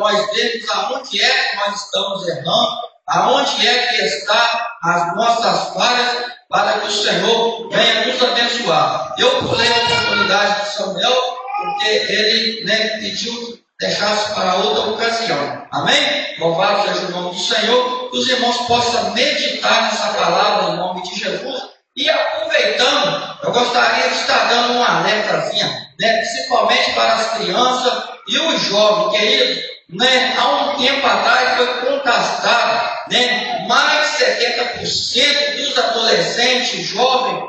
nós vermos aonde é que nós estamos errando, aonde é que está as nossas falhas, para que o Senhor venha nos abençoar. Eu pulei a oportunidade de Samuel, porque ele pediu que deixasse para outra ocasião. Amém? Louvado seja o nome do Senhor, que os irmãos possam meditar nessa palavra em nome de Jesus. E aproveitando, eu gostaria de estar dando uma alertazinha, principalmente para as crianças e os jovens, queridos. Há um tempo atrás foi contestado, mais de 70% dos adolescentes jovens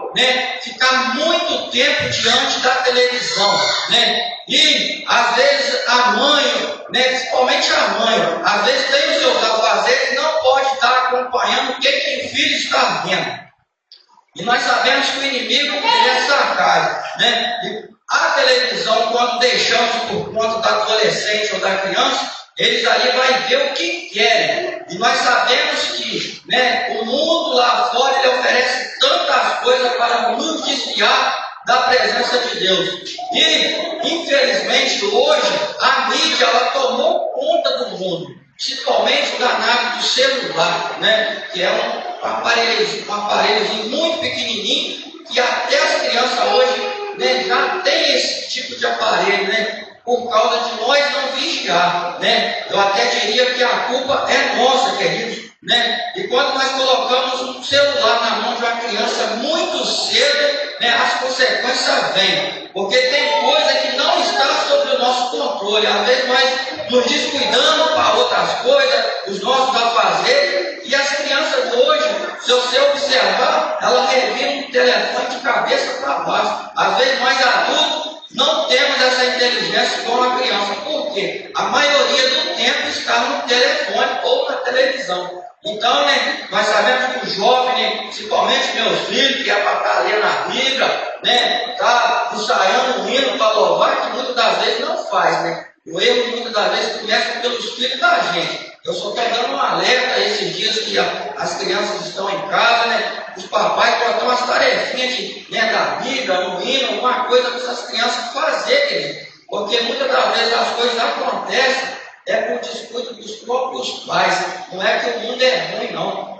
ficar muito tempo diante da televisão, e às vezes a mãe, principalmente a mãe, às vezes tem os seus afazeres e não pode estar acompanhando o que o filho está vendo. E nós sabemos que o inimigo ele é sagaz, E a televisão, quando deixamos por conta do adolescente ou da criança, eles ali vão ver o que querem. E nós sabemos que o mundo lá fora ele oferece tantas coisas para nos desviar da presença de Deus. E, infelizmente, hoje, a mídia ela tomou conta do mundo, principalmente o danado do celular, que é um aparelhozinho muito pequenininho, que até as crianças hoje já tem esse tipo de aparelho, por causa de nós não vigiar, Eu até diria que a culpa é nossa, queridos, E quando nós colocamos um celular na mão de uma criança muito cedo, as consequências vêm, porque tem coisa que não está sob o nosso controle. Às vezes nós nos descuidamos para outras coisas, os nossos afazeres, e as crianças hoje, se você observar, ela revira um telefone de cabeça para baixo. Às vezes nós adultos não temos essa inteligência como a criança, porque a maioria do tempo está no telefone ou na televisão. Então, nós sabemos que o jovem, principalmente meus filhos, que é para estar lendo a Bíblia, está ensaiando um hino para louvar, que muitas das vezes não faz, O erro muitas das vezes começa pelos filhos da gente. Eu só estou dando um alerta esses dias que as crianças estão em casa, os papais botam umas tarefinhas da Bíblia, no hino, alguma coisa para essas crianças fazerem, querido. Porque muitas das vezes as coisas acontecem por descuido dos próprios pais. Não é que o mundo é ruim, não.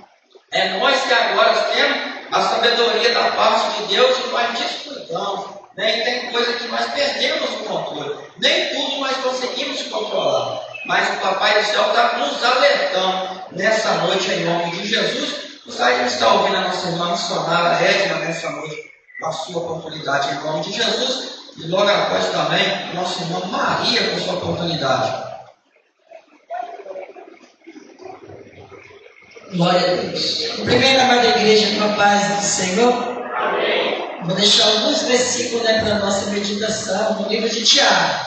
É nós que agora temos a sabedoria da parte de Deus e nós descuidamos. E tem coisa que nós perdemos o controle. Nem tudo nós conseguimos controlar. Mas o Papai do Céu está nos alertando nessa noite em nome de Jesus. Gostaria de estar ouvindo a nossa irmã missionária Edna nessa noite, a sua oportunidade em nome de Jesus. E logo após também a nossa irmã Maria com sua oportunidade. Glória a Deus. Primeiro, amada igreja, com a paz do Senhor. Amém. Vou deixar alguns versículos para a nossa meditação no livro de Tiago.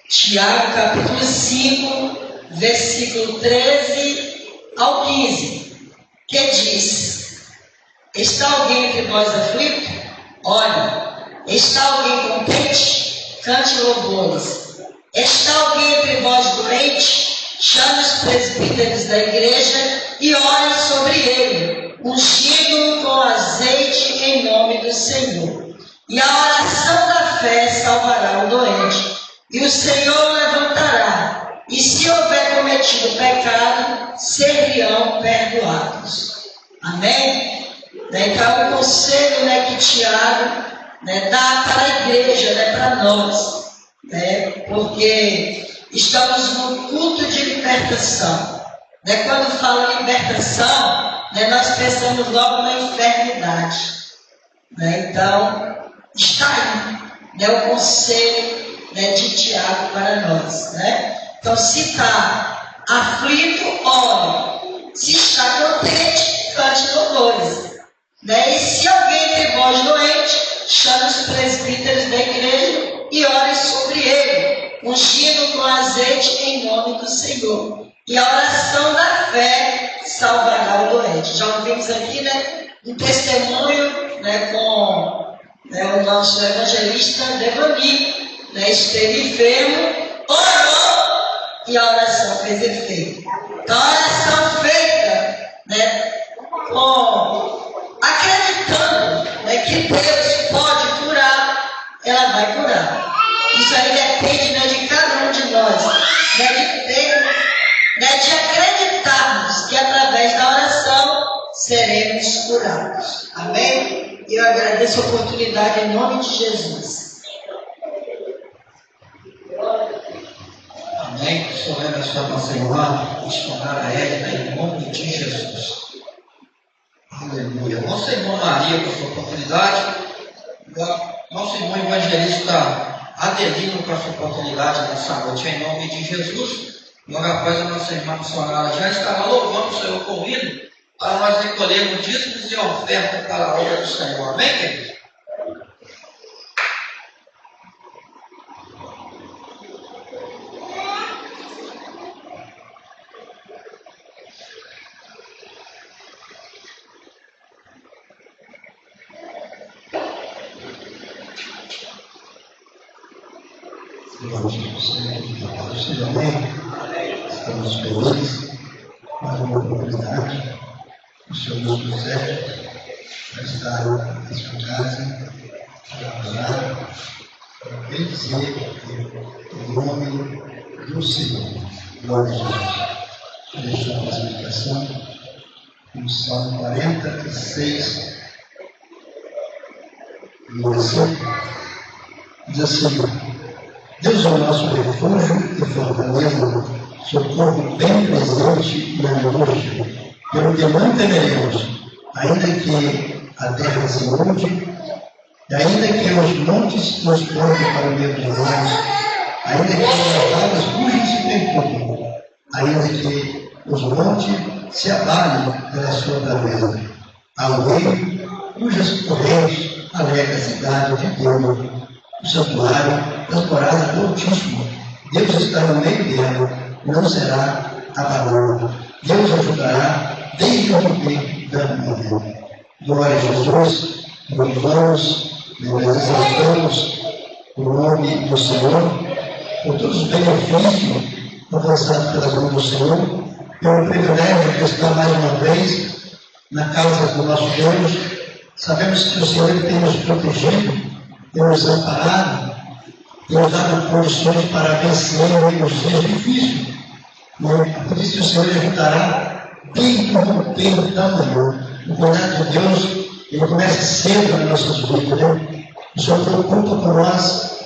Tiago, capítulo 5, versículo 13 ao 15, que diz: Está alguém entre vós aflito? Ore. Está alguém contente? Cante louvores. Está alguém entre vós doente? Chame os presbíteros da igreja e ore sobre ele, ungindo com azeite em nome do Senhor. E a oração da fé salvará o doente, e o Senhor levantará, e se houver cometido pecado, serão perdoados. Amém? Então o conselho que Tiago dá para a igreja, para nós, porque estamos no culto de libertação. Quando fala libertação, nós pensamos logo na enfermidade. Então, está aí o conselho de Tiago para nós. Então, se está aflito, ore. Se está contente, cante louvores. E se alguém entre vós doente, chame os presbíteros da igreja e ore sobre ele, ungindo com azeite em nome do Senhor. E a oração da fé salvará o doente. Já ouvimos aqui, um testemunho, com o nosso evangelista Devani, esteve enfermo, orou e a oração fez efeito. Então a oração feita, acreditando, que Deus pode curar, ela vai curar. Isso aí depende, de cada um de nós. meditemos, de acreditarmos que através da oração seremos curados. Amém? Eu agradeço a oportunidade em nome de Jesus. Amém. Que o Senhor abençoe a nossa irmã, missionária Érica, em nome de Jesus. Aleluia. Nossa irmã Maria, com essa oportunidade, nosso irmão evangelista Adelino, com essa oportunidade nessa noite, em nome de Jesus. Logo após a nossa irmã missionária já estará louvando o Senhor com hino para nós recolhermos dízimos e oferta para a obra do Senhor. Amém, querido? Estamos felizes mais uma oportunidade. O Senhor José vai estar na sua casa para adorar, para bendizer o nome do Senhor. Glória a Jesus. Deixa eu fazer a meditação no Salmo 46, diz assim: Deus é o nosso refúgio e fortaleza, socorro bem presente na angústia, pelo que não temeremos, ainda que a terra se inunde, e ainda que os montes nos corram para o meio de nós, ainda que as águas rujem e se perturbem, ainda que os montes se abalem pela sua braveza. Ao rei, cujas correntes alega a cidade de Deus, o santuário das moradas do Altíssimo. Deus está no meio dela, não será abalado. Deus ajudará desde o romper da manhã. Glória a Jesus, louvamos, exaltamos o nome do Senhor, por todos os benefícios alcançados pelas mãos do Senhor, pelo privilégio de estar mais uma vez na casa do nosso Deus. Sabemos que o Senhor tem nos protegido, tem nos amparado, tem nos dado condições para vencer os dias difíceis. Por isso o Senhor ajudará desde o romper da manhã. O cuidado de Deus, ele começa cedo nas nossas vidas. O Senhor preocupa por nós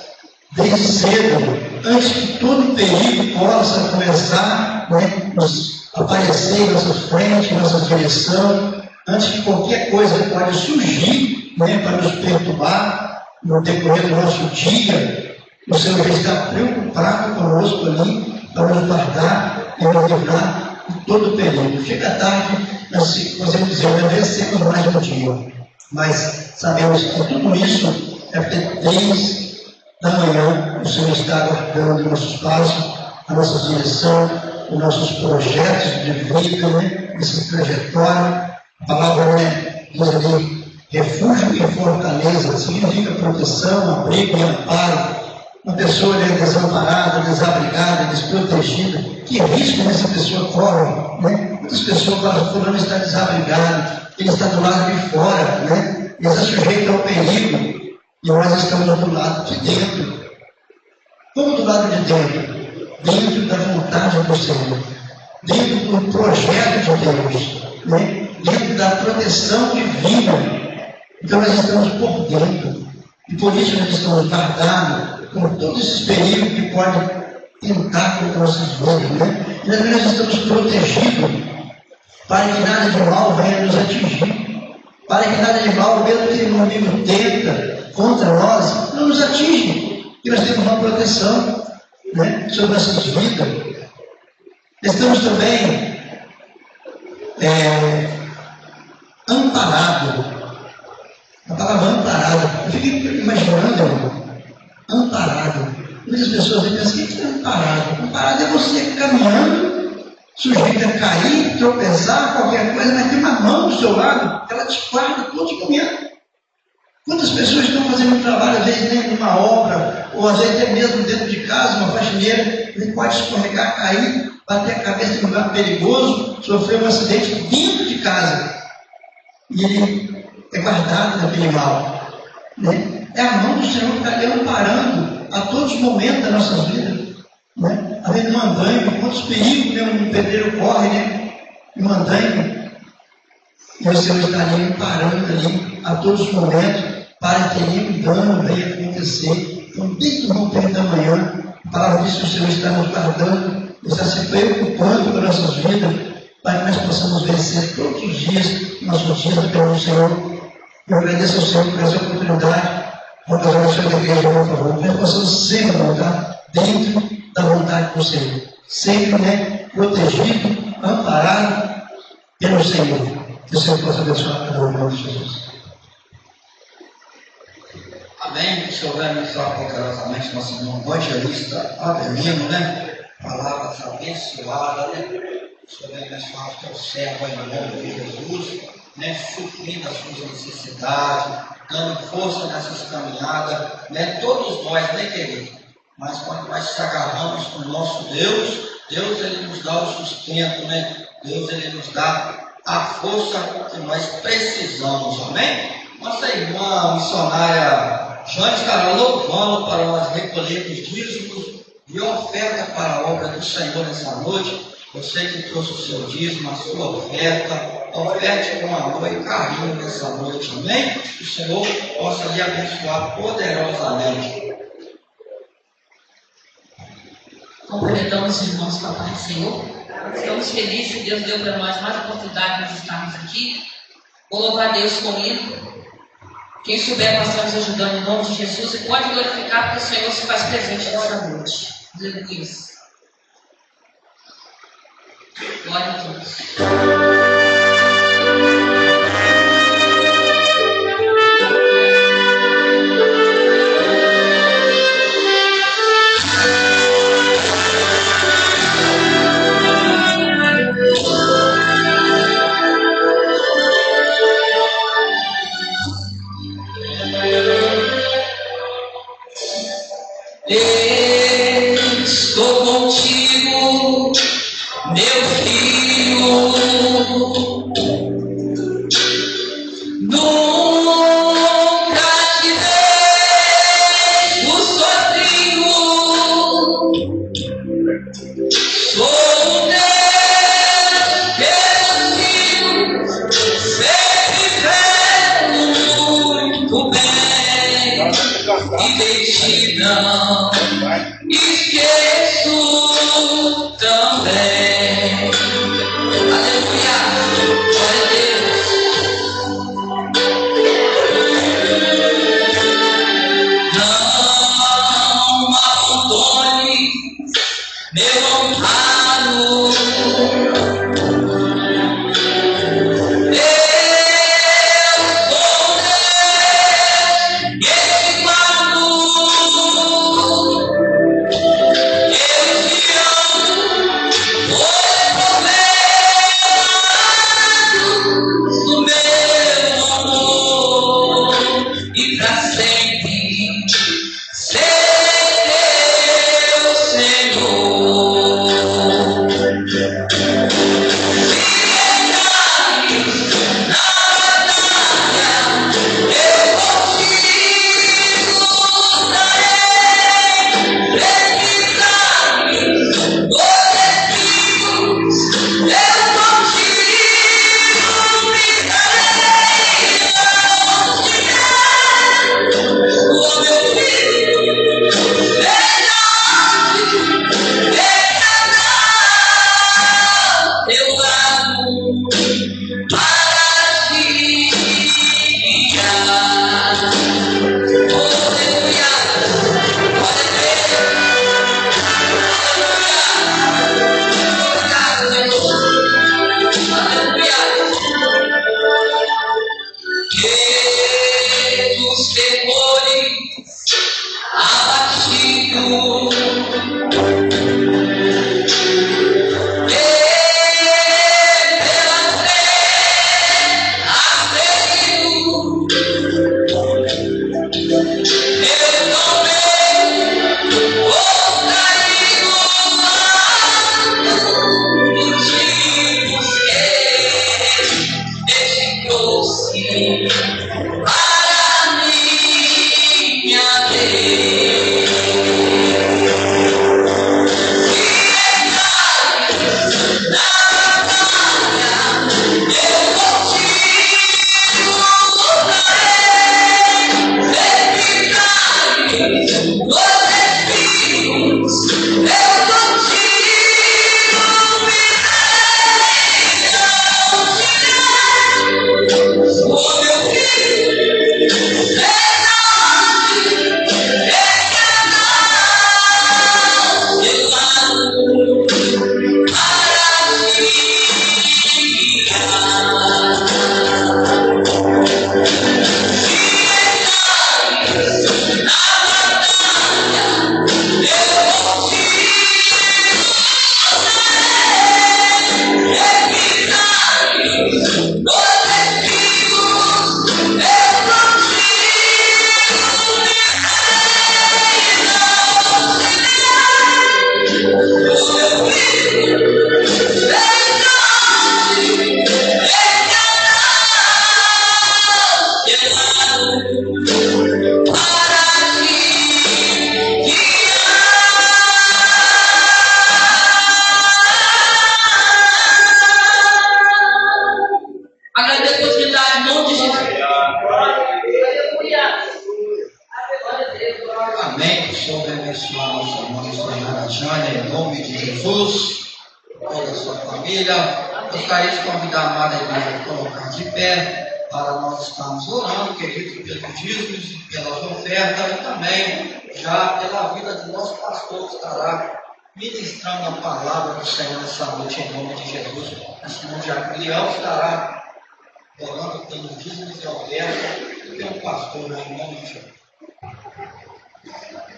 desde cedo, antes que todo perigo possa começar nos aparecer em nossa frente, em nossa direção, antes que qualquer coisa pode surgir para nos perturbar no decorrer do nosso dia. O Senhor já está preocupado conosco ali para nos guardar e nos livrar de todo o perigo. Chega à tarde, nós podemos dizer, vencemos mais um dia, mas sabemos que tudo isso é porque desde da manhã o Senhor está guardando nossos passos, a nossa direção, os nossos projetos de vida, essa trajetória. A palavra diz ali, refúgio e fortaleza, significa proteção, abrigo e amparo. Uma pessoa é desamparada, desabrigada, desprotegida. Que risco essa pessoa corre? Muitas pessoas falam, fulano está desabrigado, ele está do lado de fora, ele está sujeito ao perigo. E nós estamos do lado de dentro. Como do lado de dentro? Dentro da vontade do Senhor, dentro do projeto de Deus, dentro da proteção divina. Então nós estamos por dentro. E por isso nós estamos guardados com todos esses perigos que podem tentar contra nossas vidas. E nós estamos protegidos para que nada de mal venha nos atingir. Para que nada de mal, mesmo que o inimigo tenta contra nós, não nos atinge. E nós temos uma proteção sobre nossas vidas. Estamos também amparados. A palavra amparado, eu fico imaginando, amparado. Muitas pessoas pensam, o que é amparado? Amparado é você caminhando, sujeito a cair, tropeçar, qualquer coisa, mas tem uma mão do seu lado, ela te guarda todo momento. Quantas pessoas estão fazendo um trabalho, às vezes dentro de uma obra, ou às vezes até mesmo dentro de casa, uma faxineira, ele pode escorregar, cair, bater a cabeça em um lugar perigoso, sofrer um acidente dentro de casa. E ele é guardado daquele mal. É a mão do Senhor que está ali amparando a todos os momentos da nossa vida. Né? Além do mandango, quantos perigos, né? Um pedreiro corre, né? E mandango, e o Senhor está ali parando ali a todos os momentos para que nenhum dano venha acontecer. Então, desde o romper da manhã, a palavra diz que o Senhor está nos guardando, está se preocupando com nossas vidas, para que nós possamos vencer todos os dias, nossos dias pelo Senhor. Eu agradeço ao Senhor por essa oportunidade, por fazer a sua igreja, por favor, que nós possamos sempre voltar dentro da vontade do Senhor, sempre, né, protegido, amparado pelo Senhor. Que o Senhor possa abençoar cada um de Jesus. Amém. O Senhor vai abençoar poderosamente nosso irmão evangelista Adelino, né? Palavras abençoadas, né? O Senhor vai abençoar o teu servo em nome de Jesus, né? Suprindo as suas necessidades, dando força nessas caminhadas, né? Todos nós, né, querido? Mas quando nós se agarramos com o nosso Deus, Deus ele nos dá o sustento, né? Deus ele nos dá a força que nós precisamos, amém? Nossa irmã missionária Jane estará louvando para nós recolhermos dízimos e oferta para a obra do Senhor nessa noite. Você que trouxe o seu dízimo, a sua oferta, oferte com amor e carinho nessa noite, amém? Que o Senhor possa lhe abençoar poderosamente. Cumprimentamos os irmãos com a paz do Senhor. Estamos felizes que Deus deu para nós mais oportunidade de estarmos aqui. Vou louvar a Deus com o hino. Quem souber, nós estamos ajudando em nome de Jesus e pode glorificar porque o Senhor se faz presente nessa noite. Aleluia. Glória a Deus. Estou contigo, meu filho, nunca te deixo sozinho, sou o teu filho, sempre vendo muito bem, e de ti não esqueço também. Aleluia, glória a Deus. Não abandone meu amparo. Jesus, toda a sua família. Gostaria de convidar a amada igreja a colocar de pé para nós estarmos orando, queridos, pelos dízimos, pelas ofertas e também já pela vida do nosso pastor que estará ministrando a palavra do Senhor nessa noite em nome de Jesus. Nosso irmão Jacliel estará orando pelos dízimos e ofertas e pelo pastor em nome de Jesus.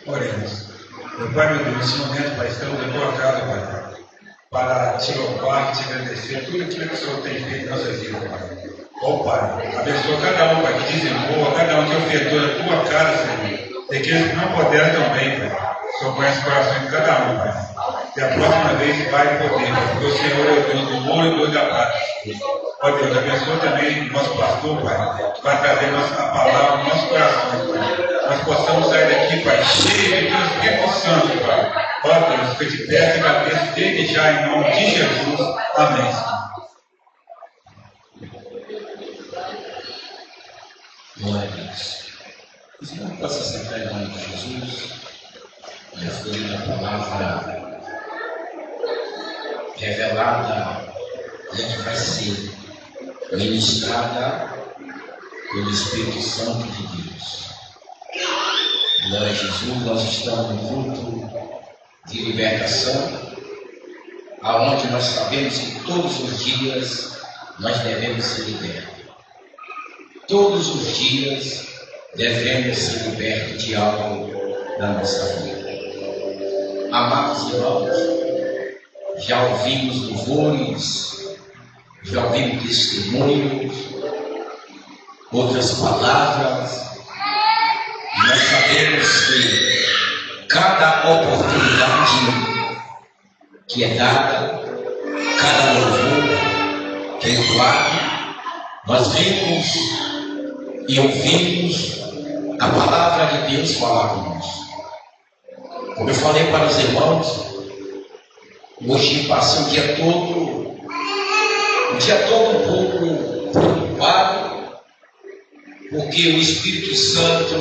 Oremos. Meu Pai, meu Deus, nesse momento, Pai, estamos na tua casa, Pai, para te louvar, te agradecer tudo aquilo que o Senhor tem feito em nossas vidas, Pai. Ó Pai, abençoa cada um, Pai, que dizimou, cada um que ofertou na tua casa, Senhor. Tem aqueles que não puderam também, Pai. O Senhor conhece o coração de cada um, Pai. E a próxima vez vai poder, porque o Senhor é o Deus do ouro e o Deus da paz. Ó Deus, abençoa também o nosso pastor, Pai, que vai trazer a palavra no nosso coração, Pai. Nós possamos sair daqui, Pai, cheio de Deus Espírito Santo, Pai. Ó Deus, que eu te peço e agradeço desde já em nome de Jesus. Amém. Glória a Deus. O Senhor possa sentar em nome de Jesus e acolher a palavra revelada e que vai ser ministrada pelo Espírito Santo de Deus. Glória a Jesus, nós estamos no culto de libertação, aonde nós sabemos que todos os dias nós devemos ser libertos. Todos os dias devemos ser libertos de algo da nossa vida. Amados irmãos, já ouvimos louvores, já ouvimos testemunhos, outras palavras. Nós sabemos que cada oportunidade que é dada, cada louvor que é entoado, nós vimos e ouvimos a palavra de Deus falar conosco. Como eu falei para os irmãos, hoje passei o dia todo um pouco preocupado, porque o Espírito Santo,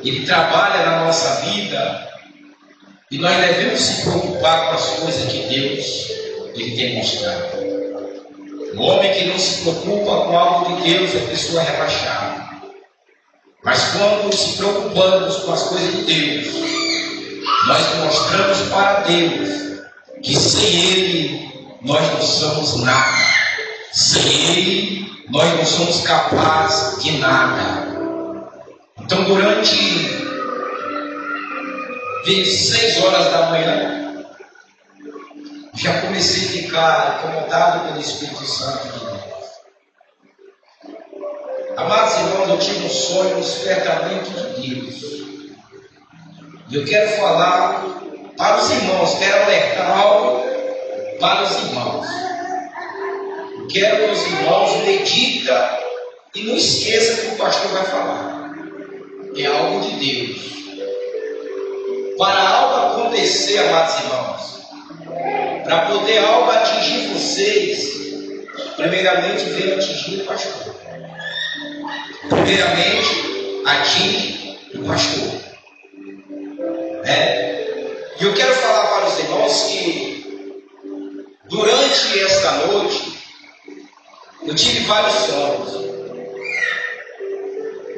ele trabalha na nossa vida e nós devemos se preocupar com as coisas que Deus ele tem mostrado. O homem que não se preocupa com algo de Deus é pessoa rebaixada. Mas quando se preocupamos com as coisas de Deus, nós mostramos para Deus que sem Ele nós não somos nada. Sem Ele nós não somos capazes de nada. Então durante 26 horas da manhã, já comecei a ficar incomodado pelo Espírito Santo de Deus. Amados irmãos, eu tive um sonho, um despertamento de Deus. E eu quero falar para os irmãos, quero alertar algo para os irmãos. Quero que os irmãos meditem e não esqueça que o pastor vai falar. É algo de Deus. Para algo acontecer, amados irmãos, para poder algo atingir vocês, primeiramente veio atingir o pastor. Primeiramente, atinge o pastor. E eu quero falar para os irmãos que durante esta noite eu tive vários sonhos.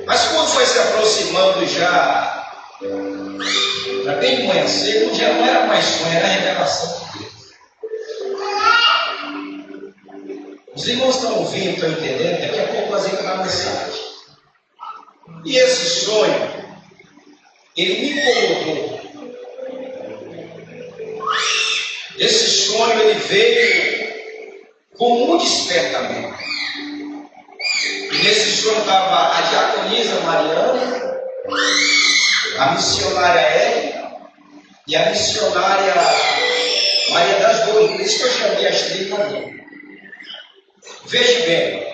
Mas quando foi se aproximando já para bem de manhã cedo, já não era mais sonho, era revelação de Deus. Os irmãos estão ouvindo, estão entendendo? Daqui a pouco nós vamos dar uma mensagem. E esse sonho, ele me incomodou. Esse sonho, ele veio como um despertamento. E nesse sonho estava a diaconisa Mariana, a missionária Érica e a missionária Maria das Dores. Por isso que eu chamei as três ali. Veja bem,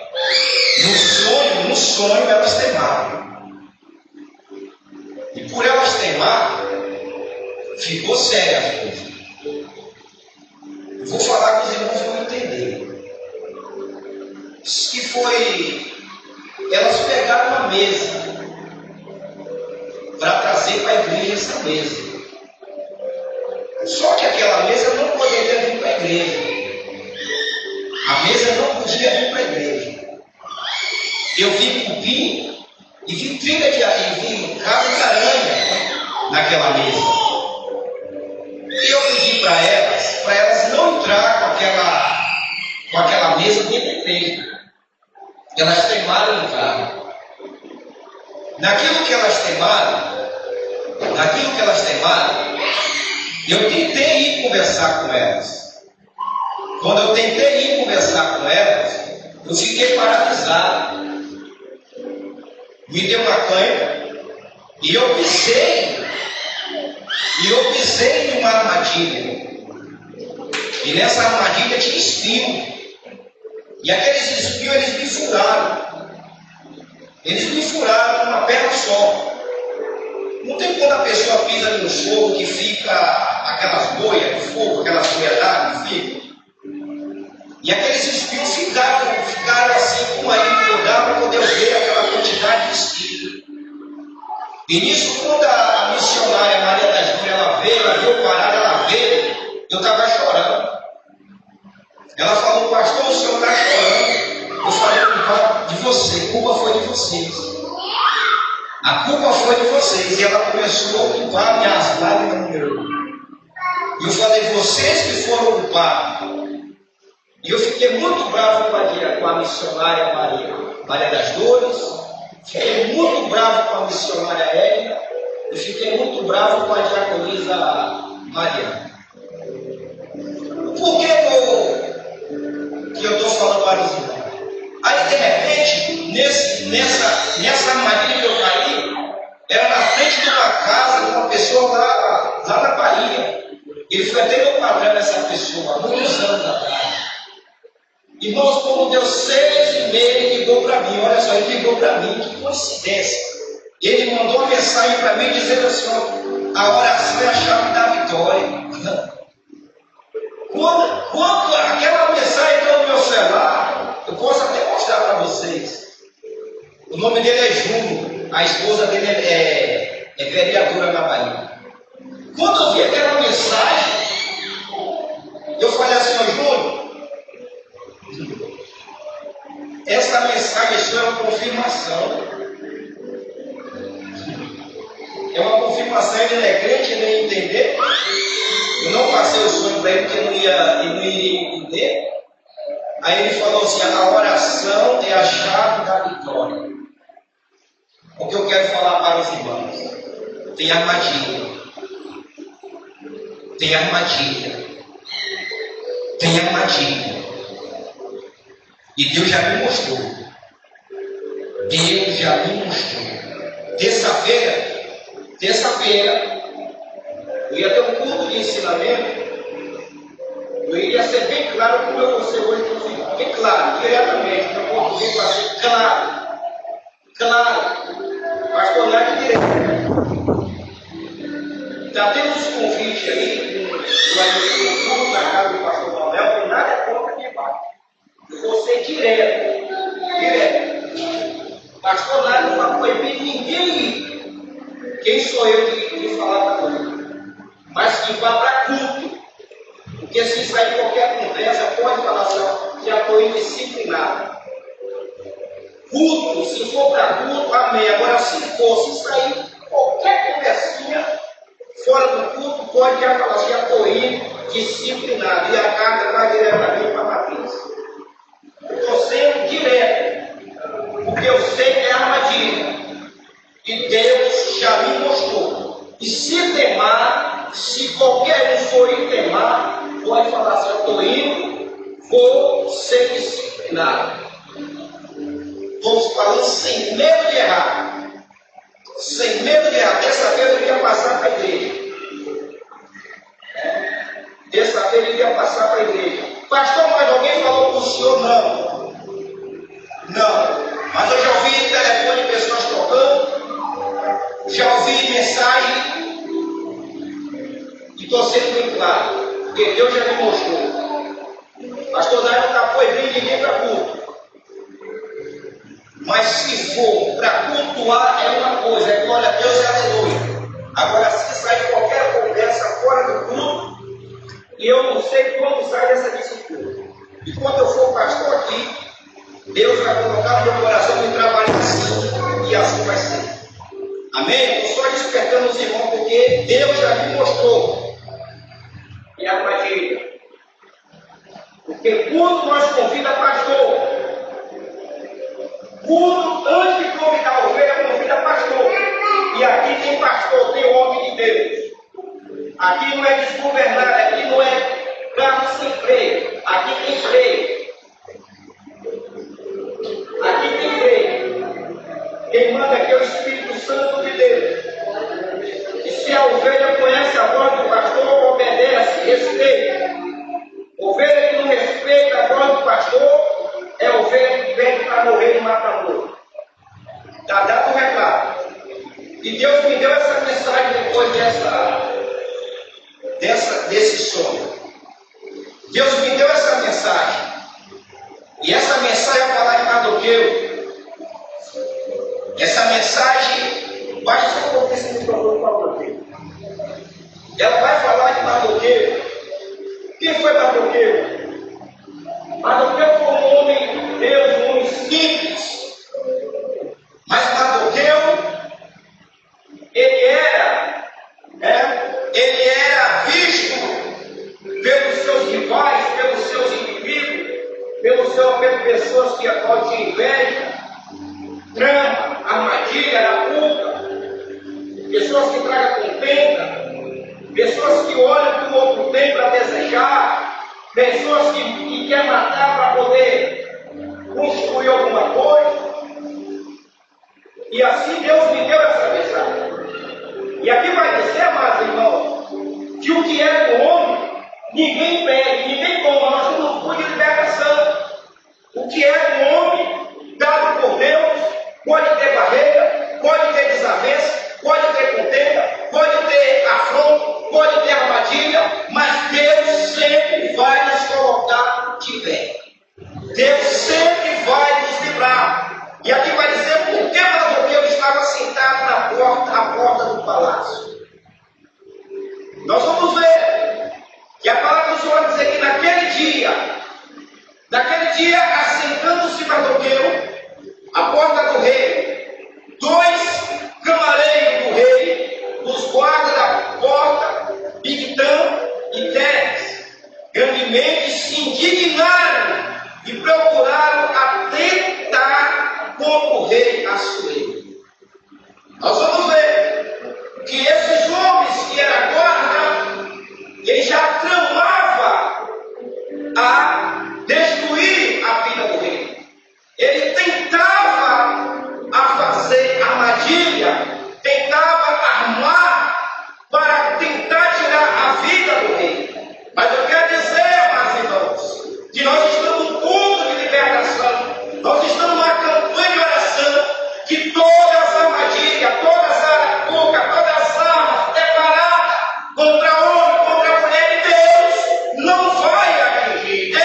no sonho elas teimaram. E por elas teimar, ficou séria as coisas. Eu vou falar que os irmãos vão entender. Isso que foi, elas pegaram uma mesa para trazer para a igreja essa mesa. Só que aquela mesa Elas teimaram em carro. Naquilo que elas teimaram, eu tentei ir conversar com elas. Quando eu tentei ir conversar com elas, eu fiquei paralisado. Me deu uma cãibra e eu pisei em uma armadilha. E nessa armadilha tinha espinho. E aqueles espinhos eles me furaram. Eles me furaram numa perna só. Não tem quando a pessoa pisa no fogo que fica aquelas boias de fogo, aquelas boias d'água que fica. E aqueles espinhos ficaram assim com uma ilha para poder ver aquela quantidade de espinhos. E nisso, quando a missionária Maria das Dores, ela viu parada, ela veio, eu estava chorando. Ela falou, pastor, o senhor está chorando. Eu falei, culpa de você, a culpa foi de vocês. A culpa foi de vocês. E ela começou a limpar minhas lágrimas no meu olho. E eu falei, vocês que foram culpados. E eu fiquei muito bravo com a missionária Maria das Dores. Fiquei muito bravo com a missionária Érica. E fiquei muito bravo com a diaconisa Maria. Por que eu estou falando para os irmãos? Aí, de repente, nessa armadilha que eu caí, era na frente de uma casa de uma pessoa lá na Bahia. Ele foi até meu padrão, essa pessoa, há muitos anos atrás. Irmãos, quando deu 6h30, ele ligou para mim. Olha só, ele ligou para mim, que coincidência. Ele mandou uma mensagem para mim dizendo assim: a oração é a chave da vitória. Quando aquela mensagem entrou no meu celular, eu posso até mostrar para vocês. O nome dele é Júnior, a esposa dele é vereadora na Bahia. Quando eu vi aquela mensagem, eu falei assim: ó, Júnior, essa mensagem sua é uma confirmação. É uma confirmação, ele não é crente, ele não ia entender. Eu não passei o sonho para ele, porque ele não iria entender. Aí ele falou assim: a oração é a chave da vitória. O que eu quero falar para os irmãos: tem armadilha. Tem armadilha. Tem armadilha. E Deus já me mostrou. Deus já me mostrou. Terça-feira, eu ia ter um culto de ensinamento. Eu iria ser bem claro como eu vou ser hoje para os irmãos. Bem claro, diretamente. Meu português vai ser claro. Pastor Nath direto. Já temos um convite aí. Do culto na casa do pastor Manuel. Tem nada contra quem vai. Eu vou ser direto. Pastor Nath não vai proibir ninguém ir. Quem sou eu de falar para ele? Mas que vá para culto. Porque se sair qualquer conversa, pode falar assim: já estou indisciplinado. Culto, se for para culto, amém. Agora, se sair qualquer conversinha fora do culto, pode já falar assim: já estou indisciplinado. E a carta vai diretamente para a matriz. Estou sendo direto, porque eu sei que é armadilha. E Deus já me mostrou. E se temar, se qualquer um for ir temar, pode falar assim: eu estou indo, vou ser disciplinado. Vamos falando sem medo de errar. Sem medo de errar. Terça-feira eu iria passar para a igreja. Terça-feira eu iria passar para a igreja. Pastor, mas alguém falou com o senhor? Não. Mas eu já ouvi telefone de pessoas tocando. Já ouvi mensagem. E estou sendo muito claro. Porque Deus já me mostrou. Pastor Nath não está proibindo ninguém para culto. Mas se for para cultuar é uma coisa, é glória a Deus e aleluia. Agora, se sair qualquer conversa fora do culto, eu não sei como sai dessa disciplina. E quando eu for pastor aqui, Deus vai colocar no meu coração e trabalhar assim, e assim vai ser. Amém? Eu estou só despertando os irmãos, porque Deus já me mostrou. E a armadilha. Porque quando nós convida pastor, Mudo, antes de convidar a ovelha, convida pastor. E aqui tem pastor, tem homem de Deus. Aqui não é desgovernado, aqui não é carro sem freio. Aqui tem freio. Aqui tem freio. Quem manda aqui é o Espírito Santo de Deus. E se a ovelha conhece a voz do pastor, obedece, respeita. Ovelha que não respeita a voz do pastor é ovelha que vem para morrer e mata-morto. Está dado o recado. E Deus me deu essa mensagem depois desse sonho. Deus me deu essa mensagem. E essa mensagem é falar de Mardoqueu. Essa mensagem, baixa só um pouquinho esse microfone para você. Ela vai falar de Mardoqueu. Quem foi Mardoqueu? Mardoqueu foi um homem de Deus, um homem simples. Mas Mardoqueu, ele era visto pelos seus rivais, pelos seus inimigos, pelas pessoas que tinham inveja, trama, armadilha, arapuca, pessoas que tragam contenda, pessoas que olham para o outro tem para desejar, pessoas que querem matar para poder construir alguma coisa. E assim Deus me deu essa mensagem. E aqui vai dizer, amados irmãos, que o que é do homem, ninguém pede, ninguém toma. Nós somos um grupo de libertação. O que é do homem, dado por Deus, pode ter barreira, pode ter desavença, pode ter contenda, pode ter afronto, pode ter armadilha, mas Deus sempre vai nos colocar de pé. Deus sempre vai nos livrar. E aqui vai dizer por que Mardoqueu estava sentado à porta do palácio. Nós vamos ver que a palavra do Senhor vai dizer que naquele dia, assentando-se Mardoqueu à porta do rei, 2 camareiros do rei, dos guardas da porta, Bigtã e Teres, grandemente se indignaram e procuraram atentar contra o rei Assuero. Nós vamos ver que esses homens que eram guarda, ele já tramava a destruir a vida do rei. Ele tentava a fazer armadilha, tentava armar para tentar tirar a vida do rei. Mas eu quero dizer, meus irmãos, que nós estamos num culto de libertação, nós estamos numa campanha de oração, que todas as armadilhas, todas as arapucas, todas as armas preparadas contra o homem, contra a mulher de Deus, não vai atingir.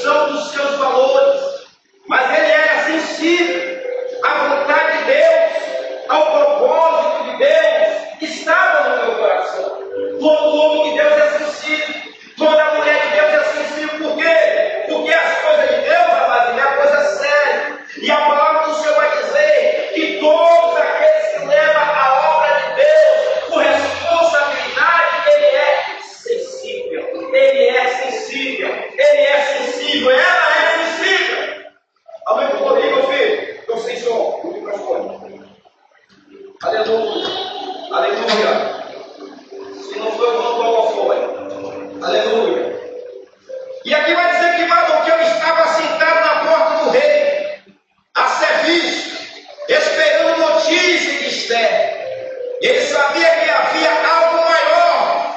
função dos seus valores, mas ele era sensível à vontade de Deus, ao propósito de Deus, que estava no meu coração. Todo homem de Deus é sensível, toda mulher de Deus é sensível. Por quê? Porque as coisas de Deus, amados, é uma coisa séria. E a palavra do Senhor vai dizer que todos aqueles que levam a obra de Deus com responsabilidade, ele é sensível. Ele é sensível. Ele é sensível. Ela é sensível. Aumenta o volume, meu filho. Estou sem som. O microfone. Aleluia. Aleluia. Se não for, eu vou no holofone. Aleluia. E aqui vai dizer que Mardoqueu estava sentado na porta do rei, a serviço, esperando notícia de Esther. Ele sabia que havia algo maior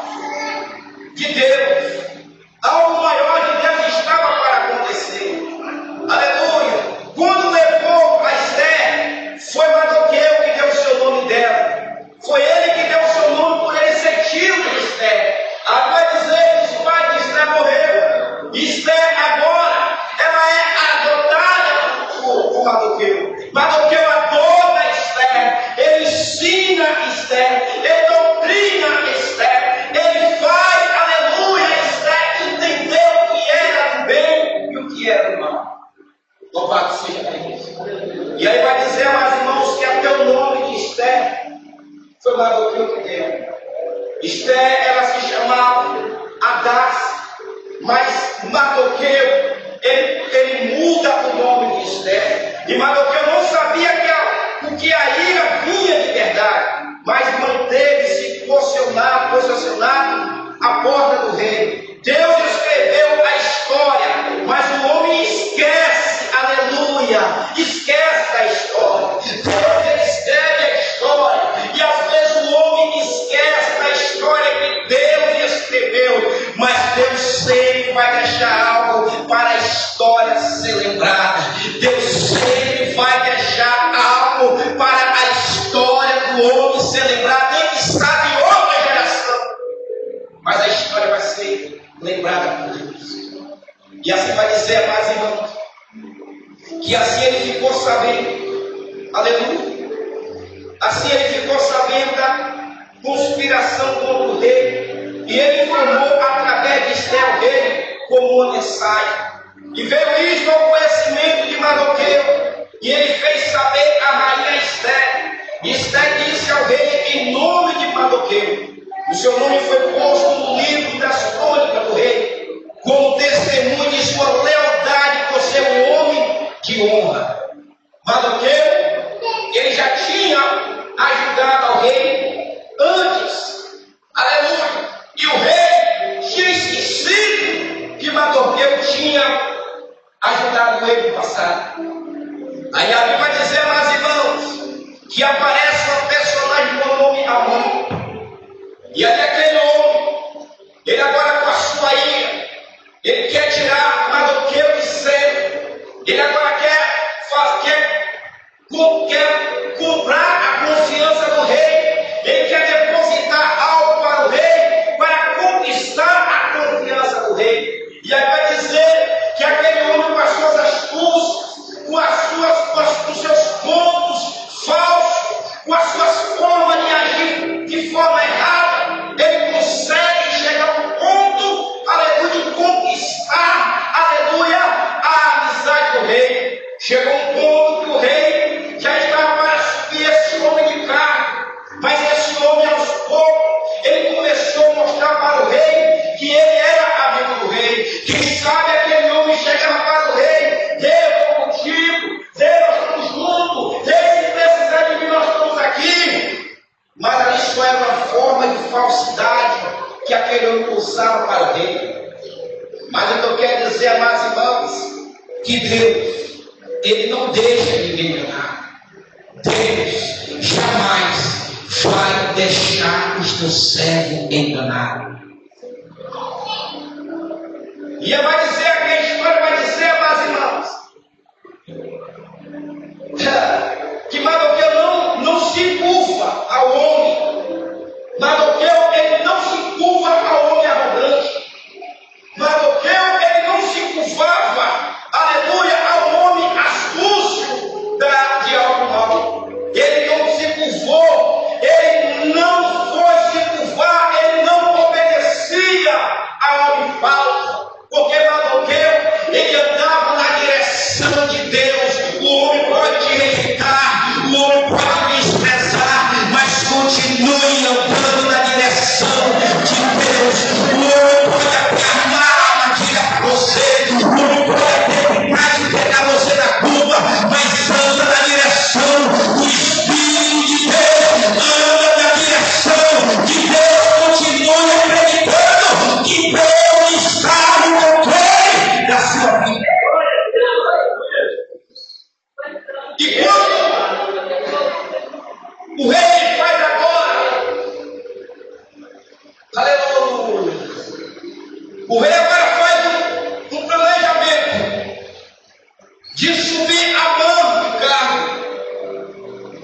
de Deus. Algo maior de Deus estava para acontecer. Aleluia. Quando levou a Esther, foi Mardoqueu que deu o seu nome dela. Foi ele que deu o seu nome por ele ser tio de Esther. Aí vai dizer que os pais de Esther morreram. Esther agora, ela é adotada por Mardoqueu. Mardoqueu adota Esther. Ele ensina Esther. Ele doutrina Esther. Ele faz, aleluia, Esther entender o que era do bem e o que era do mal. Louvado seja Deus. E aí vai dizer, meus irmãos, que até o nome de Esther foi Mardoqueu que deu. Esther, ela se chamava Hadassa, mas Mardoqueu, ele muda o nome de Esther. E Mardoqueu não sabia o que a ira vinha de verdade, mas manteve-se posicionado à porta do rei. Deus escreveu a história, mas o homem esquece, aleluia, esquece a história. Deus ele escreve a história, e às vezes o homem esquece a história que Deus escreveu, mas Deus sempre vai deixar algo para a história ser lembrada. Deus sempre vai deixar algo para a história do homem ser lembrada, nem que sabe em outra geração, mas a história vai ser lembrada por Deus. E assim vai dizer, mais irmãos, que assim ele ficou sabendo, aleluia, assim ele ficou sabendo da conspiração contra o rei, e ele informou através de Esther ao rei como uma mensagem. E veio isto ao conhecimento de Mardoqueu, e ele fez saber a rainha Esther. E Esther disse ao rei em nome de Mardoqueu. O seu nome foi posto no livro das crônicas do rei, como testemunho de sua lealdade por ser um homem de honra. Mardoqueu, ele já tinha ajudado ao rei antes, aleluia, e o rei tinha esquecido que Mardoqueu tinha ajudado ele no passado. Aí a Bíblia vai dizer, meus irmãos, que aparece uma personagem com o nome Amon. E aí aquele homem, ele agora com a sua ira, ele quer tirar Mardoqueu de cena. Ele agora quer comprar a confiança do rei. Ele quer depositar algo para o rei, para conquistar a confiança do rei. E aí vai dizer que aquele homem, com as suas astúcias, com os seus pontos falsos, com as suas formas de agir de forma errada, ele consegue chegar a um ponto, aleluia, de conquistar, aleluia, a amizade do rei. Chegou um ponto que o rei já estava para subir esse homem de carne, mas esse homem, aos poucos, ele começou a mostrar para o rei que ele era amigo do rei. Quem sabe aquele homem chegava para o rei: Deus, eu estou contigo, Deus, nós estamos juntos, Deus, se precisar de mim, nós estamos aqui. Mas ali só era uma forma de falsidade que aquele homem usava para o rei. Mas o que eu quero dizer, amados irmãos, que Deus, ele não deixa ninguém enganar. Deus jamais vai deixar os teus servos enganados. E vai dizer, a história vai dizer, amados irmãos, que Mardoqueu não se curva ao homem. Mardoqueu, ele não se curva ao homem arrogante. Mardoqueu, ele não se curvava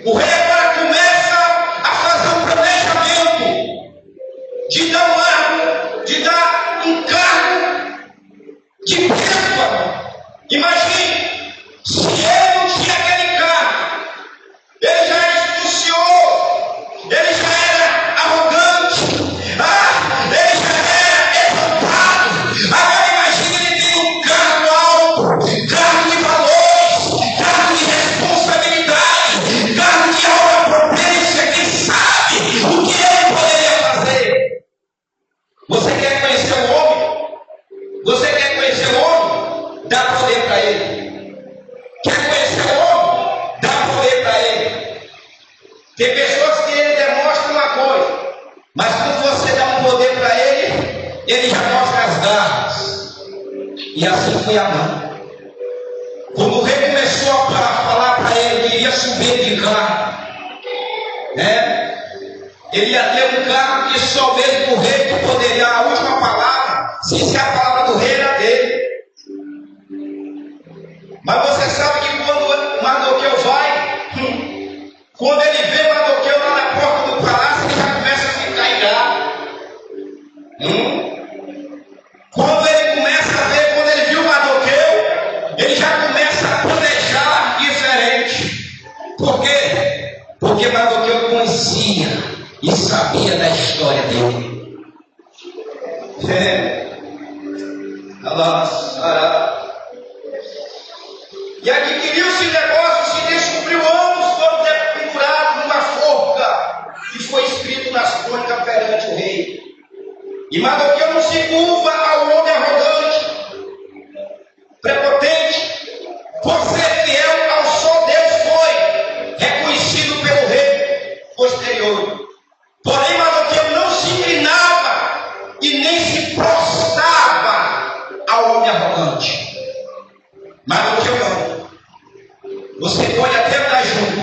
O rei agora começa a fazer um planejamento de dar um arco, de dar um cargo de peso. Imagine, se ele não tinha aquele cargo, ele já era astucioso, ele já era arrogante, ele já era exaltado. Agora imagine, ele tem um cargo alto, cargo de valores, cargo de responsabilidade, cargo de alta potência. Quem sabe o que ele poderia fazer? Você quer conhecer o homem? Você quer conhecer o homem? Dá poder para ele. Quer conhecer o homem? Dá poder para ele. Tem pessoas que ele demonstra uma coisa, mas quando você dá um poder para ele, ele já mostra as garras. E assim foi Amã. Quando o rei começou a falar para ele que iria subir de carro, ele ia ter um carro que só mesmo o rei que poderia, a última palavra, se a palavra do rei era dele. Mas você sabe que quando Mardoqueu vai, quando ele vê Mardoqueu lá na porta do palácio, ele já começa a ficar irado. Quando ele começa a ver, quando ele viu Mardoqueu, ele já começa a planejar diferente. Por quê? Porque Mardoqueu conhecia e sabia da história dele. E adquiriu-se negócio, se descobriu, ambos foram pendurados numa forca, e foi escrito nas crônicas perante o rei. E Mardoqueu não se curva ao homem arrogante, prepotente, por ser fiel ao só Deus, foi reconhecido pelo rei posterior. Porém, Mardoqueu não se inclinava e nem se prostrava ao homem arrogante. Mardoqueu não. Você pode até estar junto,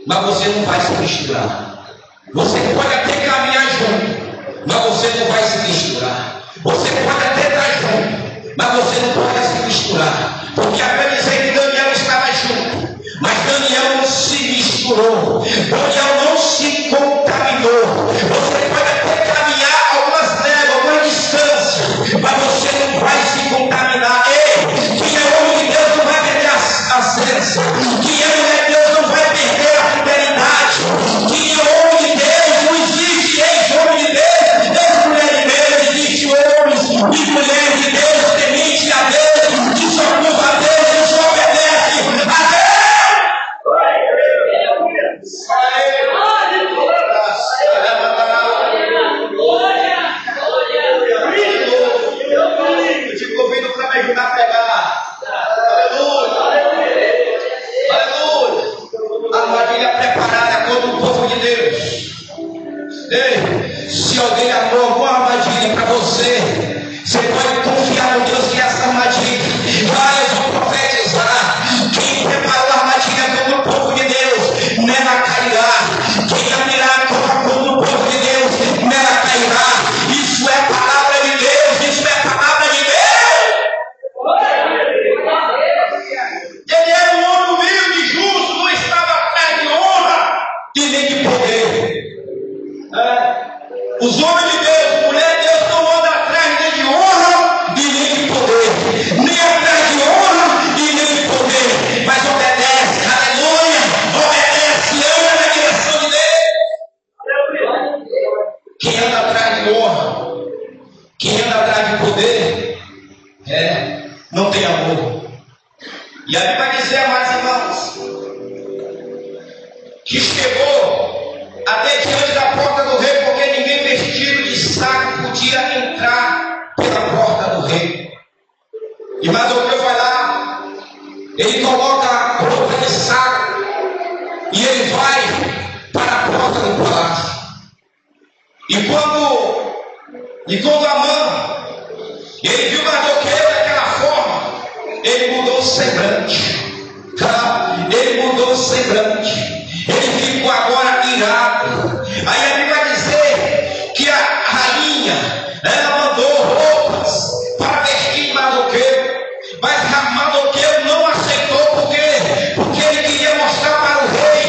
mas você não vai se misturar. Você pode até caminhar junto, mas você não vai se misturar. Você pode até estar junto, mas você não pode se misturar. Porque a Bíblia diz que Daniel estava junto, mas Daniel não se misturou. Daniel não se contaminou. Você pode até caminhar algumas néguas, alguma distância, mas você não vai se contaminar. Quem é homem de Deus não vai perder a crença. Quem é mulher de Deus não vai perder a fidelidade. Quem é homem de Deus, não existe ex-homem de Deus, ex-mulher de Deus, existe homens e mulheres de Deus, temente a Deus, que só curva a Deus, que só obedece a Deus. Eu te convido para me ajudar a pegar. Aleluia. Aleluia. Armadilha preparada contra o povo de Deus. Ei, se alguém armou alguma armadilha para você, você pode confiar no Deus que é essa armadilha. Eu vou profetizar. Quem preparou a armadilha contra o povo de Deus, nela cairá. Quem atirar contra o povo de Deus, nela cairá. Isso é palavra de Deus. Isso é palavra de Deus. Ele era um homem humilde, justo, não estava atrás de honra e nem de poder. Os homens de Deus, mulher de Deus, não andam atrás nem de honra e nem de poder. Nem atrás de honra e nem de poder. Mas obedece, aleluia, obedece, anda na direção de Deus. Quem anda atrás de honra, quem anda atrás de poder, não tem amor. E a Bíblia vai dizer, amados irmãos, que chegou até diante da porta do rei, porque ninguém vestido de saco podia entrar pela porta do rei. E Mardoqueu vai lá, ele coloca a roupa de saco e ele vai para a porta do palácio. E quando Amã, ele viu Mardoqueu daquela forma, ele mudou o semblante. Ele mudou o semblante. Ele ficou agora irado. Aí a Bíblia vai dizer que a rainha, ela mandou roupas para vestir Mardoqueu. Mas Mardoqueu não aceitou. Por quê? Porque ele queria mostrar para o rei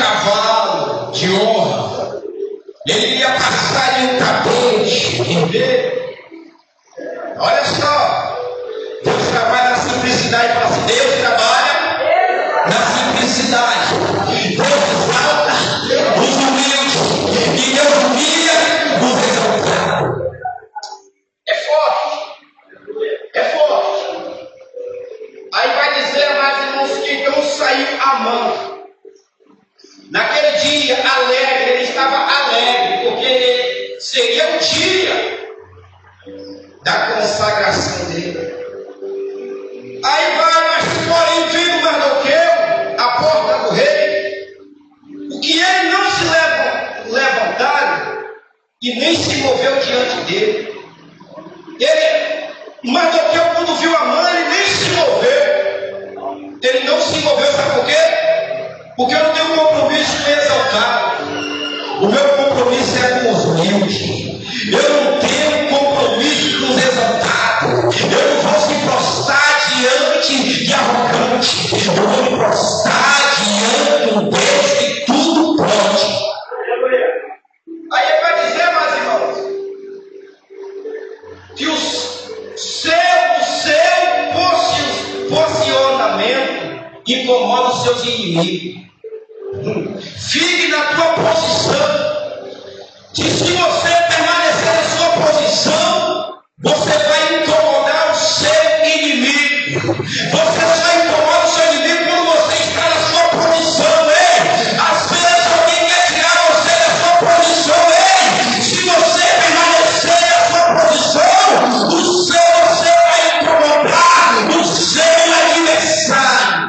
cavalo de honra. Ele iria passar de um tapete em vez. Olha só, Deus trabalha na simplicidade. Fala assim, Deus trabalha na simplicidade. Deus exalta os humildes e Deus humilha os exaltados. É forte, é forte. Aí vai dizer, amados irmãos, que então saiu Amã. Naquele dia alegre, ele estava alegre, porque seria o dia da consagração dele. Aí vai, mas porém vindo Mardoqueu, a porta do rei, o que ele não se levantaram e nem se moveu diante dele. Mardoqueu, quando viu Amã, ele nem se moveu. Ele não se moveu, sabe por quê? Porque eu não tenho compromisso com exaltado. O meu compromisso é com os humildes. Eu não tenho compromisso com os exaltados. Eu não vou me prostrar diante de arrogante. Eu vou me prostrar diante de um Deus que tudo pode. Aí ele vai dizer, meus irmãos, que o seu posicionamento incomoda os seus inimigos. Fique na tua posição. Que se você permanecer na sua posição, você vai incomodar o seu inimigo. Você vai incomodar o seu inimigo quando você está na sua posição. Ei, às vezes alguém quer tirar você da sua posição. Ei, se você permanecer na sua posição, você vai incomodar o seu adversário.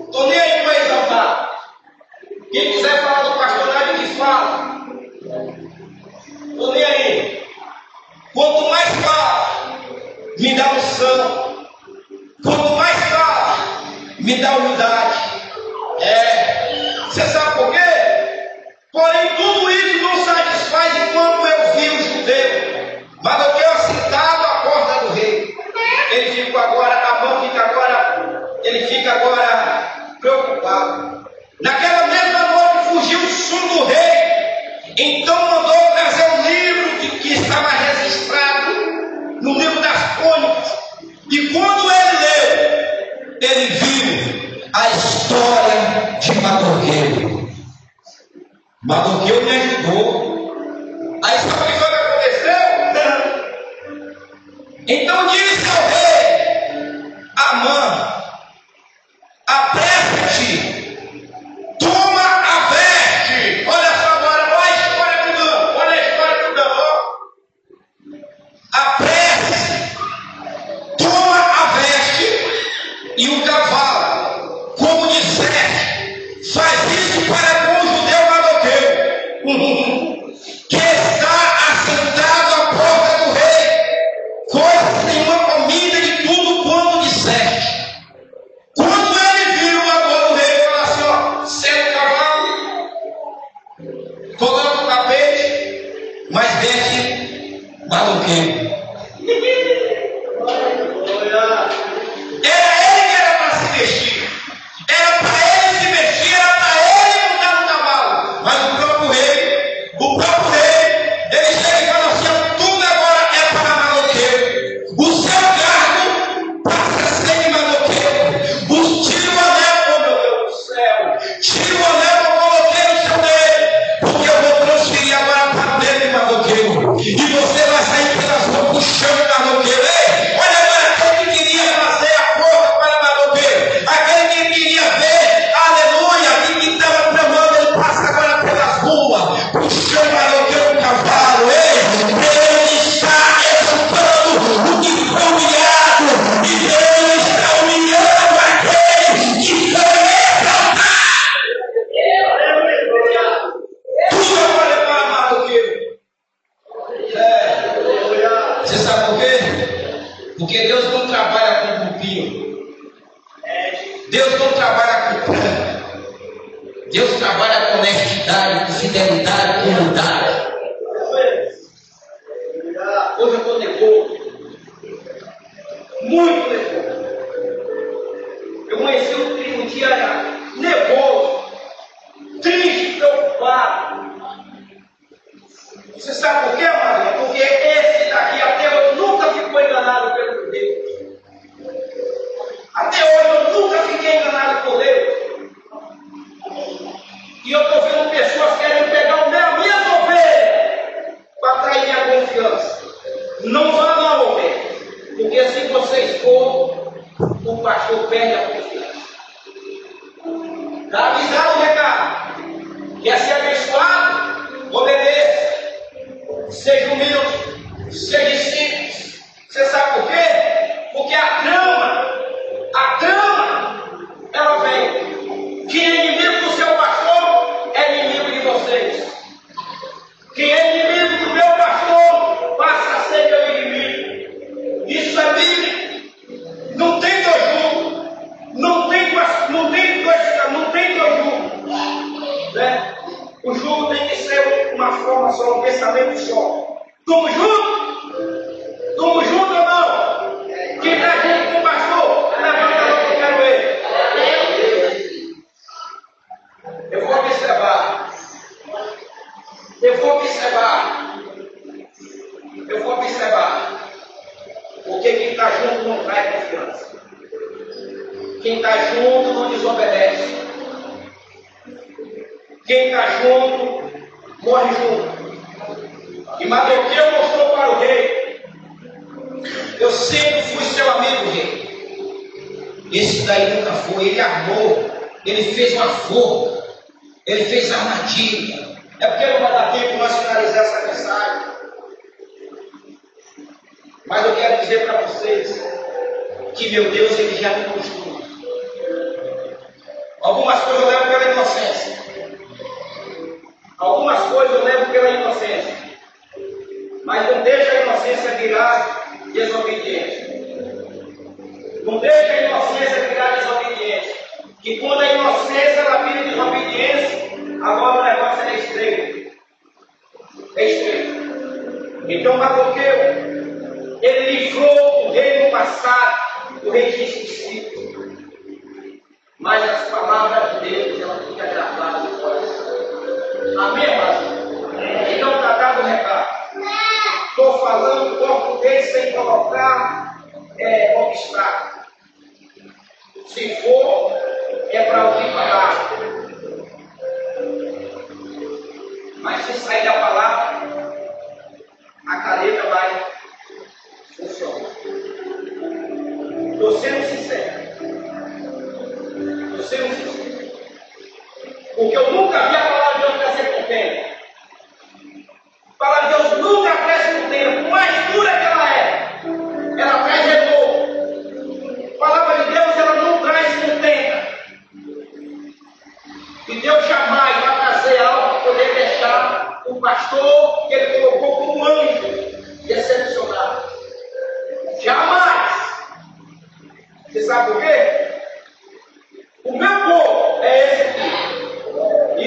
Estou nem aí para exaltar. Quem quiser falar do pastorado, que fala. Estou nem aí. Quanto mais fala, me dá unção. Quanto mais fala, me dá humildade. Você sabe por quê? Porém, tudo isso não satisfaz enquanto eu vi o judeu. Mardoqueu assentado à porta do rei. Ele fica agora preocupado. Naquela mesma noite fugiu o som do rei. Então mandou trazer um livro que estava registrado no livro das crônicas. E quando ele leu, ele viu a história de Mardoqueu. Mardoqueu me ajudou. Aí sabe o que foi que aconteceu? Então disse ao rei Amã: apressa-te, toma a veste. Olha só agora, olha a história mudando, olha a história mudando. Apressa-se, toma a veste e o cavalo, como disseste, faz isso para com o judeu Mardoqueu, que está assentado à porta do rei, coisa nenhuma comida de tudo quanto disseste. Quando ele viu agora o rei falar assim, ó, senta o cavalo, coloca o tapete, mas veste Mardoqueu. Era ele que era para se vestir. Era para ele se vestir, era para ele montar no cavalo. Mas o próprio rei, ele chega e fala assim, ó, tudo agora é para Mardoqueu. O seu cargo passa a ser de Mardoqueu. Tira o anel, oh meu Deus do céu. Tira o anel que eu coloquei no seu dedo. Porque eu vou transferir agora para o dedo de Mardoqueu. E você vai sair pelas ruas puxando Mardoqueu. Ei, olha agora aquele que queria fazer a força para Mardoqueu. Aquele que queria ver, aleluia, aquele que estava tramando, ele passa agora pelas ruas, puxando Mardoqueu no cavalo. Ei, Deus está exaltando o que foi humilhado. E Deus está humilhando aquele que foi exaltado. Tudo agora é para Mardoqueu. Você sabe por quê? Porque Deus não trabalha com grupinho. Deus não trabalha com plano. Deus trabalha com honestidade, com fidelidade, com humildade. Hoje eu estou nervoso. Muito nervoso. Eu conheci um dia nervoso. forma só, um pensamento só. Estamos juntos? Estamos juntos ou não? Quem está junto com o pastor, levanta a mão que eu quero ele. Eu vou observar. Eu vou observar. Eu vou observar. Porque quem está junto não traz confiança. Quem está junto não desobedece. Quem está junto, morre junto. E Mardoqueu mostrou para o rei: eu sempre fui seu amigo, rei. Esse daí nunca foi. Ele armou, ele fez uma forca, ele fez armadilha. É porque não vai dar tempo nós finalizar essa mensagem. Mas eu quero dizer para vocês que meu Deus, ele já me mostrou. Algumas coisas eu levo pela inocência. Algumas coisas eu levo pela inocência. Mas não deixa a inocência virar desobediência. Não deixa a inocência virar desobediência. Que quando a inocência ela vira desobediência, agora o negócio é estreito. É estreito. Então Mardoqueu, ele livrou o rei no passado. O rei tinha esquecido. Mas as palavras de Deus, ela fica gravada no coração. Amém, irmão? Então está dado o recado. Estou falando português sem colocar obstáculo. Se for, é para ouvir palavra. Mas se sair da palavra, a caneta vai funcionar. Estou sendo sincero. Estou sendo sincero. Porque eu nunca vi a palavra de Deus crescer com o tempo. A palavra de Deus nunca cresce com o tempo. Por mais dura que ela é, ela traz renovo. A palavra de Deus, ela não traz contenta. E Deus jamais vai trazer algo para poder deixar o pastor que ele colocou como anjo decepcionado. Jamais. Você sabe por quê? O meu povo é esse aqui.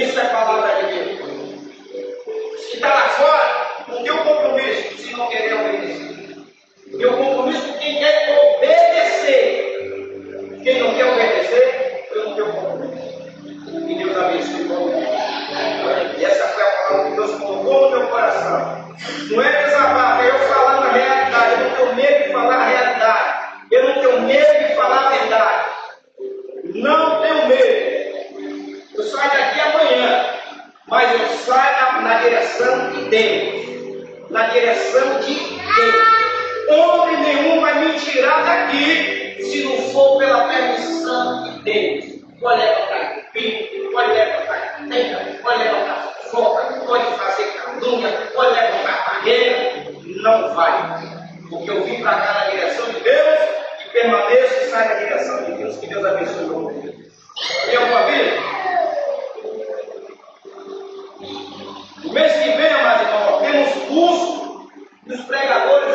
Isso é palavra de Deus. Se está lá fora, não tem um compromisso se não querer obedecer. Tem um compromisso com quem quer obedecer. Quem não quer obedecer, eu não tenho compromisso. Que Deus abençoe todo mundo. E essa foi a palavra que Deus colocou no meu coração. Não é desabafo, é eu falando a realidade. Eu não tenho medo de falar a realidade. Eu não tenho medo de falar a verdade. Não tenho medo. Eu saio daqui amanhã, mas eu saio na direção de Deus. Na direção de Deus. Homem nenhum vai me tirar daqui se não for pela permissão de Deus. Pode levantar espinho, pode levantar tenda, pode levantar foca, pode fazer calúnia, pode levantar barreira. Não vai. Porque eu vim para cá na direção de Deus e permaneço e saio na direção de Deus. Que Deus abençoe o nome de Deus. Tem alguma vida? O mês que vem, amado irmão, temos curso dos pregadores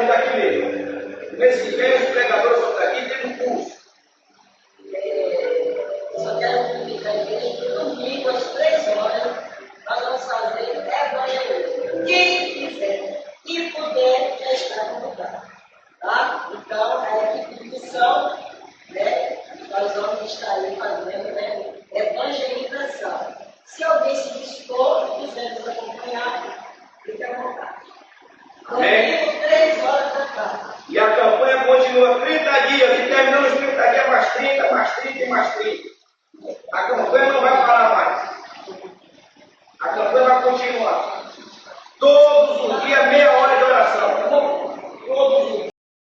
daqui mesmo. O mês que vem, os pregadores são daqui, temos curso. Só quero comunicar a igreja que domingo às 3 horas nós vamos fazer evangelismo. Quem quiser e puder já está convidado. Tá? Então, a equipe de missão, né, nós vamos estar aí fazendo, né, evangelização. Se alguém se dispor, quiser nos acompanhar, fique à vontade. Domingo, 3 horas da tarde. E a campanha continua 30 dias, e terminamos 30 dias, mais 30, mais 30 e mais 30.